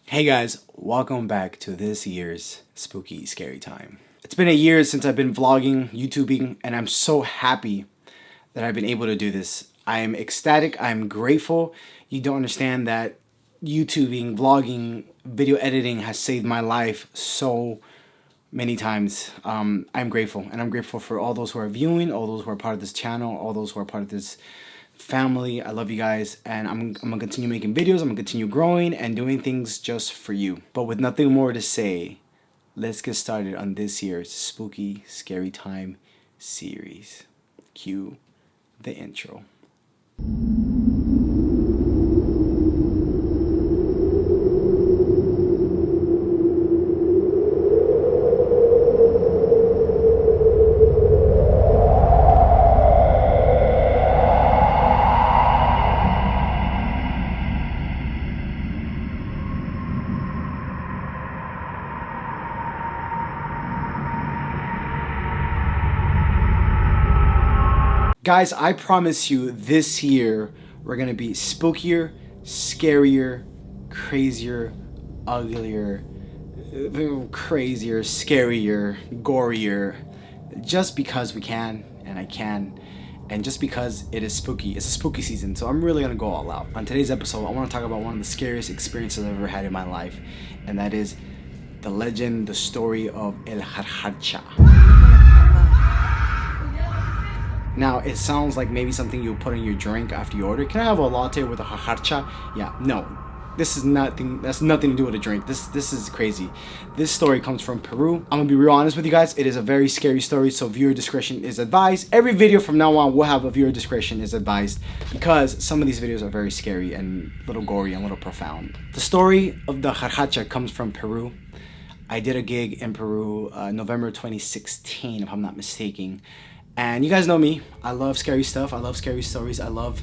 Hey guys, welcome back to this year's spooky scary time. It's been a year since I've been vlogging, YouTubing, and I'm so happy that I've been able to do this. I am ecstatic, I'm grateful. You don't understand that YouTubing, vlogging, video editing has saved my life so many times. I'm grateful, and I'm grateful for all those who are viewing, all those who are part of this channel, all those who are part of this family. I love you guys, and I'm gonna continue making videos. I'm gonna continue growing and doing things just for you. But with nothing more to say, let's get started on this year's spooky scary time series. Cue the intro. Guys, I promise you this year we're gonna be spookier, scarier, crazier, uglier, crazier, scarier, gorier, just because we can and I can, and just because it is spooky. It's a spooky season, so I'm really gonna go all out. On today's episode, I want to talk about one of the scariest experiences I've ever had in my life, and that is the legend, the story of El Jarjarcha. Now, it sounds like maybe something you'll put in your drink after you order. Can I have a latte with a Kharhacha? Yeah, no. This is nothing, that's nothing to do with a drink. This is crazy. This story comes from Peru. I'm gonna be real honest with you guys. It is a very scary story, so viewer discretion is advised. Every video from now on will have a viewer discretion is advised because some of these videos are very scary and a little gory and a little profound. The story of the Kharhacha comes from Peru. I did a gig in Peru November 2016, if I'm not mistaken. And you guys know me, I love scary stuff, I love scary stories, I love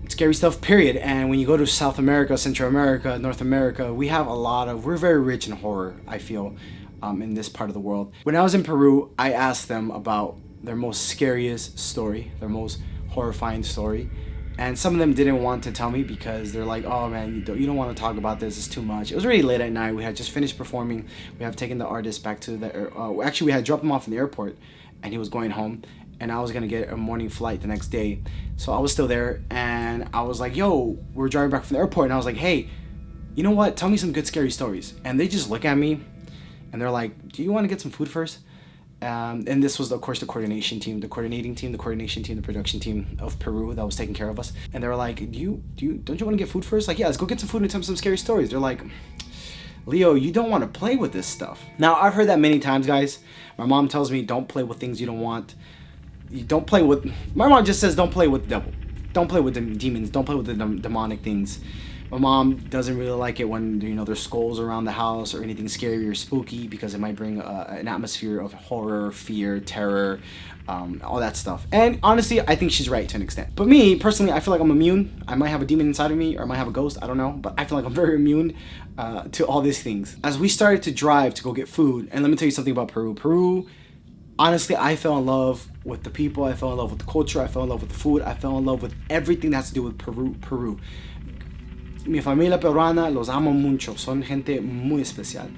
scary stuff, period. And when you go to South America, Central America, North America, we're very rich in horror, I feel, in this part of the world. When I was in Peru, I asked them about their most scariest story, their most horrifying story. And some of them didn't want to tell me because they're like, oh man, you don't want to talk about this, it's too much. It was really late at night, we had just finished performing, we have taken the artist back to the, actually we had dropped him off in the airport, and he was going home, and I was gonna get a morning flight the next day. So I was still there, and I was like, yo, we're driving back from the airport, and I was like, hey, you know what, tell me some good scary stories. And they just look at me and they're like, do you want to get some food first? And this was, of course, the coordination team, the production team of Peru that was taking care of us. And they were like, don't you want to get food first? Like, yeah, let's go get some food and tell me some scary stories. They're like, Leo, you don't want to play with this stuff. Now, I've heard that many times, guys. My mom tells me, don't play with things you don't want. My mom just says, don't play with the devil. Don't play with the demons. Don't play with the demonic things. My mom doesn't really like it when, there's skulls around the house or anything scary or spooky because it might bring an atmosphere of horror, fear, terror, all that stuff. And honestly, I think she's right to an extent. But me, personally, I feel like I'm immune. I might have a demon inside of me or I might have a ghost. I don't know. But I feel like I'm very immune to all these things. As we started to drive to go get food, and let me tell you something about Peru. Peru, honestly, I fell in love with the people. I fell in love with the culture. I fell in love with the food. I fell in love with everything that has to do with Peru. Mi familia peruana, los amo mucho. Son gente muy especial.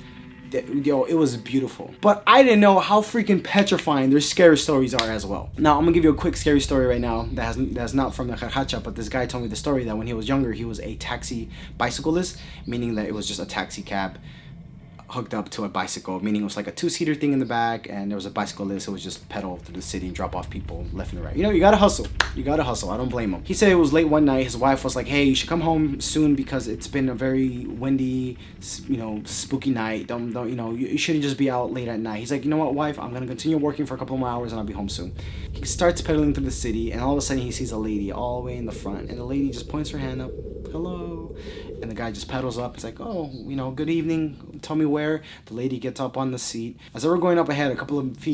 Yo, it was beautiful. But I didn't know how freaking petrifying their scary stories are as well. Now, I'm gonna give you a quick scary story right now that's not from the Kharhacha, but this guy told me the story that when he was younger, he was a taxi bicyclist, meaning that it was just a taxi cab hooked up to a bicycle, meaning it was like a two-seater thing in the back, and there was a bicyclist who was just pedal through the city and drop off people left and right. You gotta hustle. I don't blame him. He said it was late one night. His wife was like, hey, you should come home soon because it's been a very windy, spooky night. You shouldn't just be out late at night. He's like, you know what, wife, I'm gonna continue working for a couple more hours and I'll be home soon. He starts pedaling through the city, and all of a sudden he sees a lady all the way in the front, and the lady just points her hand up, hello, and the guy just pedals up. It's like, oh, good evening, tell me where. The lady gets up on the seat. As they were going up ahead a couple of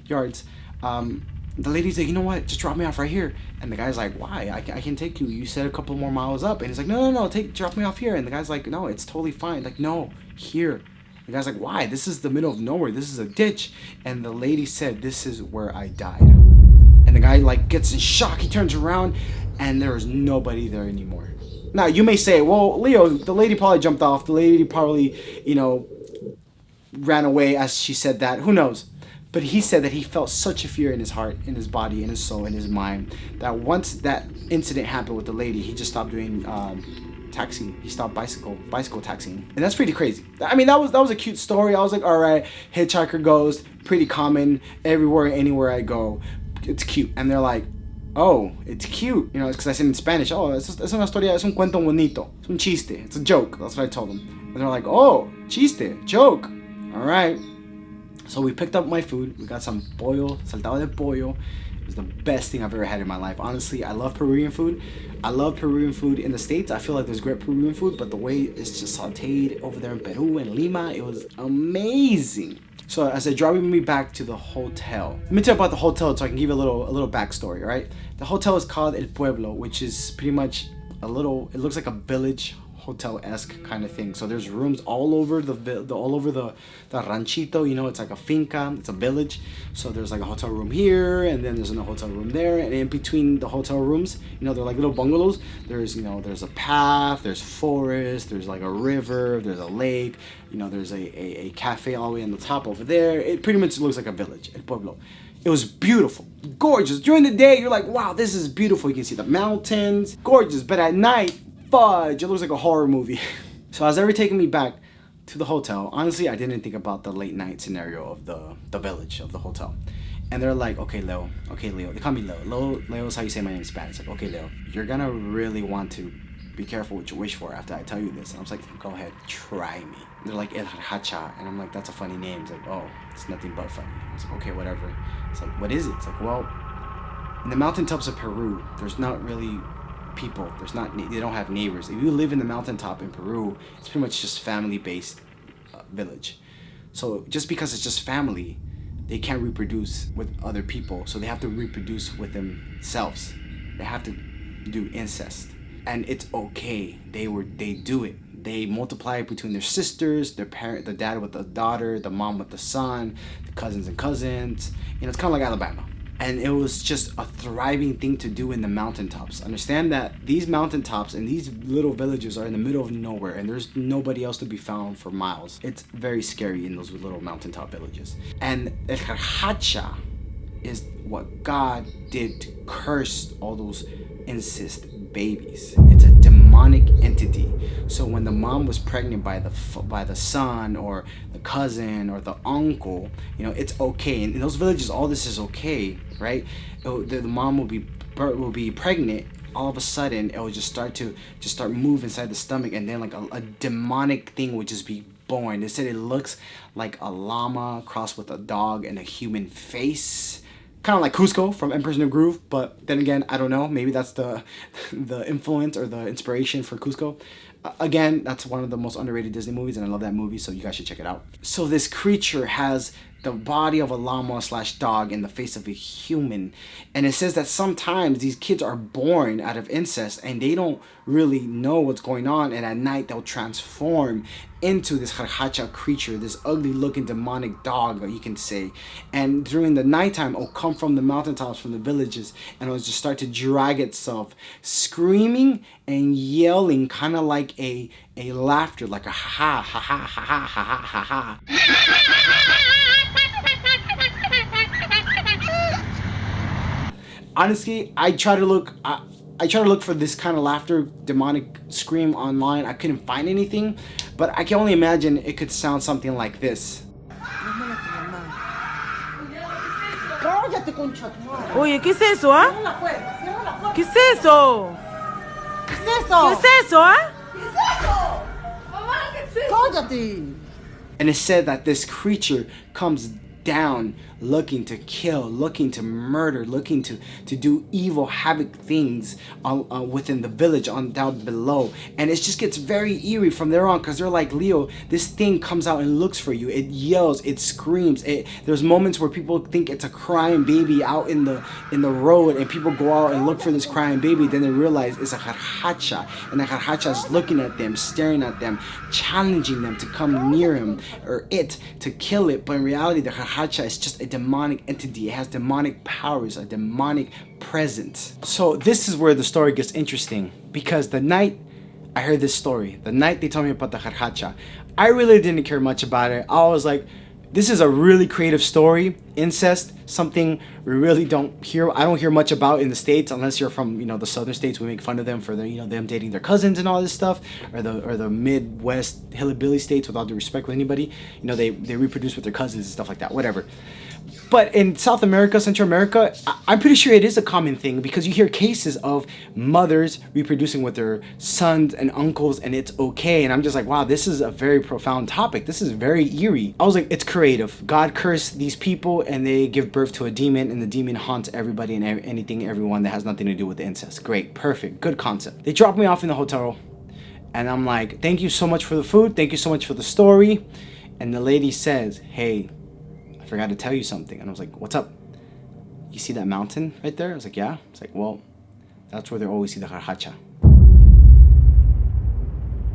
yards, the lady's like, you know what, just drop me off right here. And the guy's like, why? I can take you. You said a couple more miles up. And he's like, no, drop me off here. And the guy's like, no, it's totally fine. Like, no, here. The guy's like, why? This is the middle of nowhere. This is a ditch. And the lady said, this is where I died. And the guy gets in shock. He turns around and there is nobody there anymore. Now, you may say, well, Leo, the lady probably jumped off. The lady probably, ran away as she said that. Who knows? But he said that he felt such a fear in his heart, in his body, in his soul, in his mind, that once that incident happened with the lady, he just stopped doing taxi. He stopped bicycle taxiing. And that's pretty crazy. I mean, that was a cute story. I was like, all right, hitchhiker ghost, pretty common everywhere, anywhere I go. It's cute. And they're like, oh, it's cute. It's because I said in Spanish, oh, es una historia, es un cuento bonito. Es un chiste. It's a joke. That's what I told them. And they're like, oh, chiste, joke. All right. So we picked up my food. We got some pollo, saltado de pollo. It was the best thing I've ever had in my life. Honestly, I love Peruvian food. I love Peruvian food in the States. I feel like there's great Peruvian food, but the way it's just sauteed over there in Peru and Lima, it was amazing. So as they're driving me back to the hotel, let me tell you about the hotel so I can give you a little backstory, all right? The hotel is called El Pueblo, which is pretty much it looks like a village hotel-esque kind of thing. So there's rooms all over the ranchito, it's like a finca, it's a village. So there's like a hotel room here, and then there's a hotel room there, and in between the hotel rooms, they're like little bungalows. There's a path, there's forest, there's like a river, there's a lake, there's a cafe all the way on the top over there. It pretty much looks like a village, El Pueblo. It was beautiful, gorgeous. During the day, you're like, wow, this is beautiful. You can see the mountains, gorgeous. But at night, fudge, it looks like a horror movie. So as they were taking me back to the hotel, honestly, I didn't think about the late night scenario of the village, of the hotel. And they're like, okay, Leo. They call me Leo. Leo is how you say my name in Spanish. Like, okay, Leo, you're gonna really want to be careful what you wish for after I tell you this. And I was like, go ahead, try me. And they're like, Jarchacha. And I'm like, that's a funny name. It's like, oh, it's nothing but funny. I was like, okay, whatever. It's like, what is it? It's like, well, in the mountaintops of Peru, there's not really people. They don't have neighbors. If you live in the mountaintop in Peru, it's pretty much just family-based village. So just because it's just family, they can't reproduce with other people. So they have to reproduce with themselves. They have to do incest. And it's okay. They do it. They multiply between their sisters, the dad with the daughter, the mom with the son, the cousins and cousins. It's kind of like Alabama. And it was just a thriving thing to do in the mountaintops. Understand that these mountaintops and these little villages are in the middle of nowhere, and there's nobody else to be found for miles. It's very scary in those little mountaintop villages. And El Kharhacha is what God did to curse all those incest babies. It's a demonic entity. So when the mom was pregnant by the son or the cousin or the uncle, it's okay. And in those villages, all this is okay, right? The mom will be pregnant. All of a sudden, it will just start move inside the stomach, and then like a demonic thing would just be born. They said it looks like a llama crossed with a dog and a human face. Kind of like Cusco from Emperor's New Groove, but then again, I don't know. Maybe that's the influence or the inspiration for Cusco. Again, that's one of the most underrated Disney movies, and I love that movie, so you guys should check it out. So this creature has the body of a llama/dog in the face of a human, and it says that sometimes these kids are born out of incest and they don't really know what's going on, and at night they'll transform into this Kharhacha creature, this ugly looking demonic dog, you can say. And during the nighttime, it'll come from the mountaintops, from the villages, and it'll just start to drag itself, screaming and yelling, kind of like a laughter, like a ha ha ha ha ha ha ha ha ha. Honestly, I try to look for this kind of laughter, demonic scream online. I couldn't find anything, but I can only imagine it could sound something like this. Oye, ¿qué es eso, ah? ¿Qué es eso? ¿Qué es eso? ¿Qué es eso, ah? ¿Qué es eso? Mamá, ¿qué es eso? Cállate. And it said that this creature comes down looking to kill, looking to murder, looking to do evil havoc things within the village on down below. And it just gets very eerie from there on, because they're like, Leo, this thing comes out and looks for you. It yells, it screams. There's moments where people think it's a crying baby out in the road, and people go out and look for this crying baby. Then they realize it's a Kharhacha, and the Kharhacha is looking at them, staring at them, challenging them to come near him or it to kill it. But in reality, the Kharhacha is just a demonic entity. It has demonic powers, a demonic presence. So this is where the story gets interesting, because the night I heard this story. The night they told me about the Kharhacha, I really didn't care much about it. I was like, this is a really creative story. Incest, something we really don't hear. I don't hear much about in the States unless you're from, the southern states. We make fun of them for them dating their cousins and all this stuff, or the Midwest hillbilly states, with all due respect with anybody. They reproduce with their cousins and stuff like that. Whatever. But in South America, Central America, I'm pretty sure it is a common thing, because you hear cases of mothers reproducing with their sons and uncles, and it's okay. And I'm just like, wow, this is a very profound topic. This is very eerie. I was like, it's creative. God cursed these people, and they give birth to a demon, and the demon haunts everybody and everyone that has nothing to do with the incest. Great, perfect, good concept. They dropped me off in the hotel, and I'm like, thank you so much for the food. Thank you so much for the story. And the lady says, hey, I forgot to tell you something. And I was like, what's up? You see that mountain right there? I was like, yeah. It's like, well, that's where they always see the Kharhacha.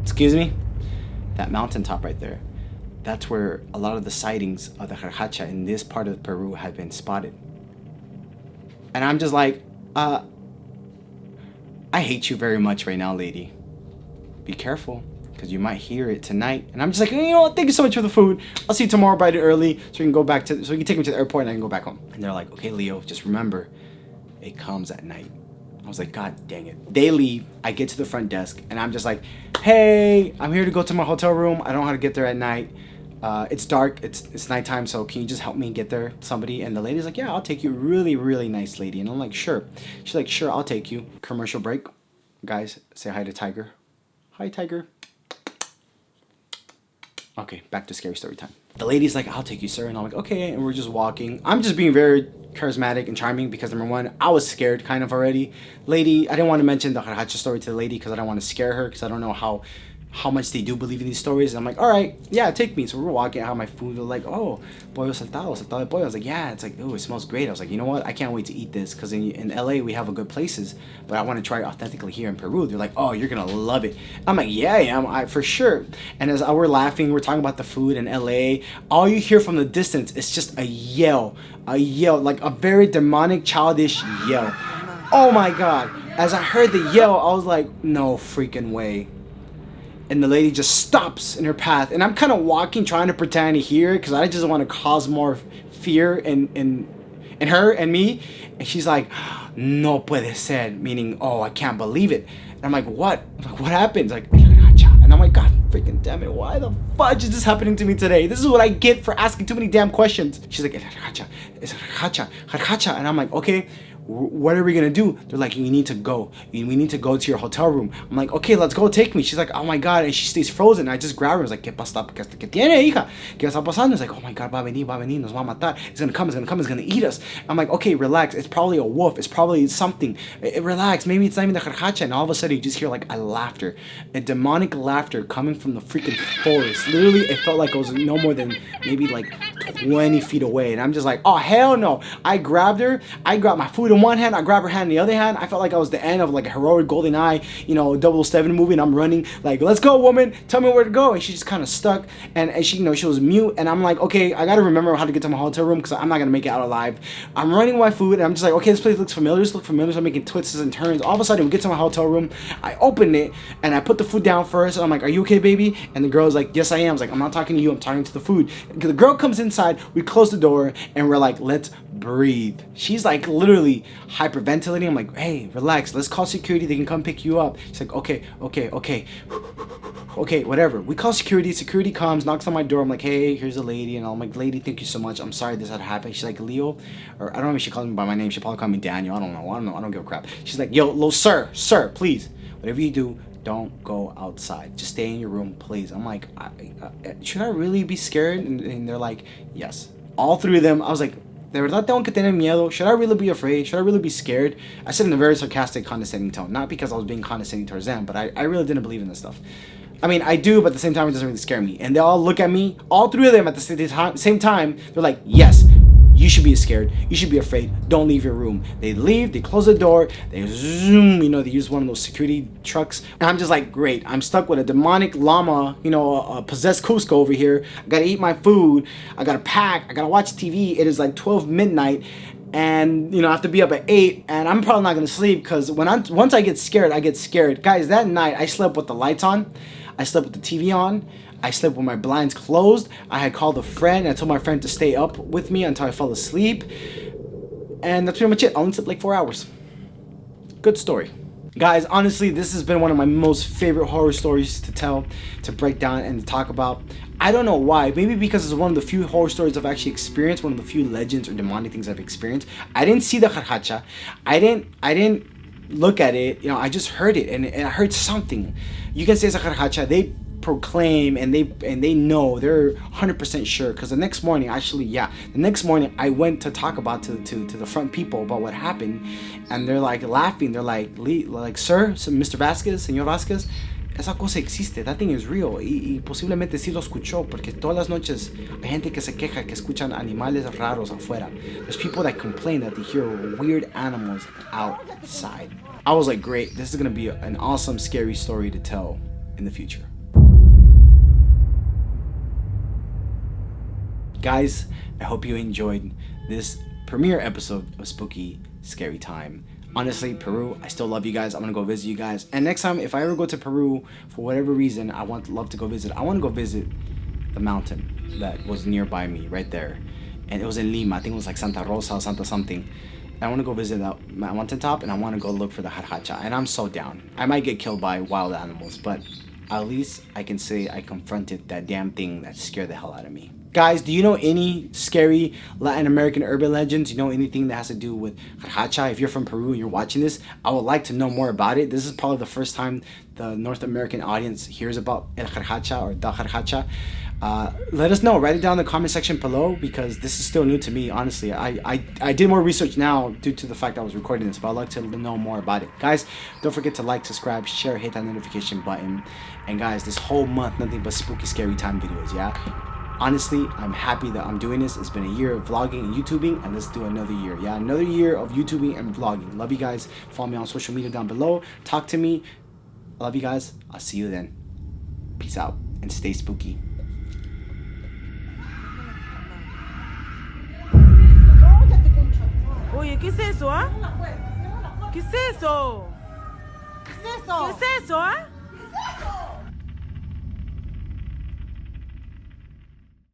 Excuse me? That mountaintop right there. That's where a lot of the sightings of the Jarchacha in this part of Peru have been spotted. And I'm just like, I hate you very much right now, lady. Be careful, because you might hear it tonight. And I'm just like, you know what? Thank you so much for the food. I'll see you tomorrow bright and early, so you can take me to the airport and I can go back home. And they're like, okay, Leo, just remember, it comes at night. I was like, God dang it. They leave. I get to the front desk, and I'm just like, hey, I'm here to go to my hotel room. I don't know how to get there at night. It's dark. It's nighttime, so can you just help me get there, somebody? And the lady's like, yeah, I'll take you. Really, really nice lady. And I'm like, sure. She's like, sure, I'll take you. Commercial break. Guys, say hi to Tiger. Hi, Tiger. Okay, back to scary story time. The lady's like, I'll take you, sir. And I'm like, okay. And we're just walking. I'm just being very charismatic and charming, because number one, I was scared kind of already. Lady, I didn't want to mention the Kharhacha story to the lady because I don't want to scare her, because I don't know how much they do believe in these stories. And I'm like, all right, yeah, take me. So we're walking. I have my food. They're like, oh, pollo saltado de pollo. I was like, yeah. It's like, oh, it smells great. I was like, you know what? I can't wait to eat this, because in LA we have a good places, but I want to try it authentically here in Peru. They're like, oh, you're gonna love it. I'm like, yeah, I for sure. And as we're laughing, we're talking about the food in LA. All you hear from the distance is just a yell, like a very demonic, childish yell. Oh my God! As I heard the yell, I was like, no freaking way. And the lady just stops in her path, and I'm kind of walking, trying to pretend to hear it, because I just want to cause more fear in her and me. And she's like, no puede ser, meaning, oh, I can't believe it. And I'm like, what? I'm like, what happened? Like, and I'm like, God freaking damn it, why the fudge is this happening to me today? This is what I get for asking too many damn questions. She's like, it's Jarchacha. And I'm like, okay, what are we gonna do? They're like, you need to go. We need to go to your hotel room. I'm like, okay, let's go, take me. She's like, oh my God. And she stays frozen. I just grab her. I was like, ¿Qué pasa? ¿Qué tiene, hija? ¿Qué está pasando? It's like, oh my God, va a venir, nos va a matar. It's gonna come, it's gonna eat us. I'm like, okay, relax. It's probably a wolf. It's probably something. Relax. Maybe it's not even the Kharhacha. And all of a sudden, you just hear like a laughter, a demonic laughter coming from the freaking forest. Literally, it felt like it was no more than maybe like 20 feet away. And I'm just like, oh, hell no. I grabbed her. I grabbed my food in one hand. I grabbed her hand in the other hand. I felt like I was the end of like a heroic golden eye, 007 movie. And I'm running like, let's go, woman. Tell me where to go. And she just kind of stuck. And she, she was mute. And I'm like, okay, I got to remember how to get to my hotel room, because I'm not going to make it out alive. I'm running my food. And I'm just like, okay, this place looks familiar. So I'm making twists and turns. All of a sudden, we get to my hotel room. I open it and I put the food down first. And I'm like, are you okay, baby? And the girl's like, yes, I am. I was like, I'm not talking to you. I'm talking to the food. The girl comes inside. We close the door and we're like, let's breathe. She's like literally hyperventilating. I'm like, hey, relax. Let's call security. They can come pick you up. She's like, okay, whatever. We call security. Security comes, knocks on my door. I'm like, hey, here's a lady. And I'm like, lady, thank you so much. I'm sorry this had happened. She's like, Leo, or I don't know if she calls me by my name. She probably called me Daniel. I don't know. I don't give a crap. She's like, yo, sir, please, whatever you do, don't go outside. Just stay in your room, please. I'm like, should I really be scared? And they're like, yes. All three of them. I was like, de verdad tengo que tener miedo? Should I really be afraid? Should I really be scared? I said in a very sarcastic, condescending tone. Not because I was being condescending towards them, but I really didn't believe in this stuff. I mean, I do, but at the same time, it doesn't really scare me. And they all look at me, all three of them at the same time. They're like, yes, You should be scared. You should be afraid. Don't leave your room. They leave, they close the door, they zoom, they use one of those security trucks. And I'm just like, great, I'm stuck with a demonic llama, a possessed Cusco over here. I gotta eat my food. I gotta pack. I gotta watch TV. It is like 12 midnight. And I have to be up at 8, and I'm probably not gonna sleep because once I get scared, I get scared. Guys, that night I slept with the lights on, I slept with the TV on, I slept with my blinds closed. I had called a friend. I told my friend to stay up with me until I fell asleep, and that's pretty much it. I only slept like 4 hours. Good story. Guys, honestly, this has been one of my most favorite horror stories to tell, to break down, and to talk about. I don't know why. Maybe because it's one of the few horror stories I've actually experienced, one of the few legends or demonic things I've experienced. I didn't see the Kharhacha. I didn't look at it. I just heard it, and I heard something. You can say it's a Kharhacha. They proclaim and they know, they're 100% sure, because the next morning, I went to talk about to the front people about what happened, and they're like laughing. They're like, sir, Mr. Vasquez, Señor Vasquez, esa cosa existe, that thing is real, y posiblemente sí lo escuchó, porque todas las noches hay gente que se queja que escuchan animales raros afuera. There's people that complain that they hear weird animals outside. I was like, great, this is gonna be an awesome, scary story to tell in the future. Guys, I hope you enjoyed this premiere episode of Spooky Scary Time. Honestly, Peru, I still love you guys. I'm gonna go visit you guys. And next time, if I ever go to Peru, for whatever reason, I love to go visit. I want to go visit the mountain that was nearby me, right there. And it was in Lima. I think it was like Santa Rosa or Santa something. I want to go visit that mountaintop, and I want to go look for the Jarchacha. And I'm so down. I might get killed by wild animals, but at least I can say I confronted that damn thing that scared the hell out of me. Guys, do you know any scary Latin American urban legends? You know anything that has to do with Kharhacha? If you're from Peru and you're watching this, I would like to know more about it. This is probably the first time the North American audience hears about El Kharhacha or the Kharhacha. Let us know. Write it down in the comment section below, because this is still new to me, honestly. I did more research now due to the fact I was recording this, but I'd like to know more about it. Guys, don't forget to like, subscribe, share, hit that notification button. And guys, this whole month, nothing but spooky, scary time videos, yeah? Honestly, I'm happy that I'm doing this. It's been a year of vlogging and YouTubing, and let's do another year. Yeah, another year of YouTubing and vlogging. Love you guys. Follow me on social media down below. Talk to me. I love you guys. I'll see you then. Peace out and stay spooky. Oye, ¿qué es eso, ah? ¿Qué es eso? ¿Qué es eso? ¿Qué es eso, ah?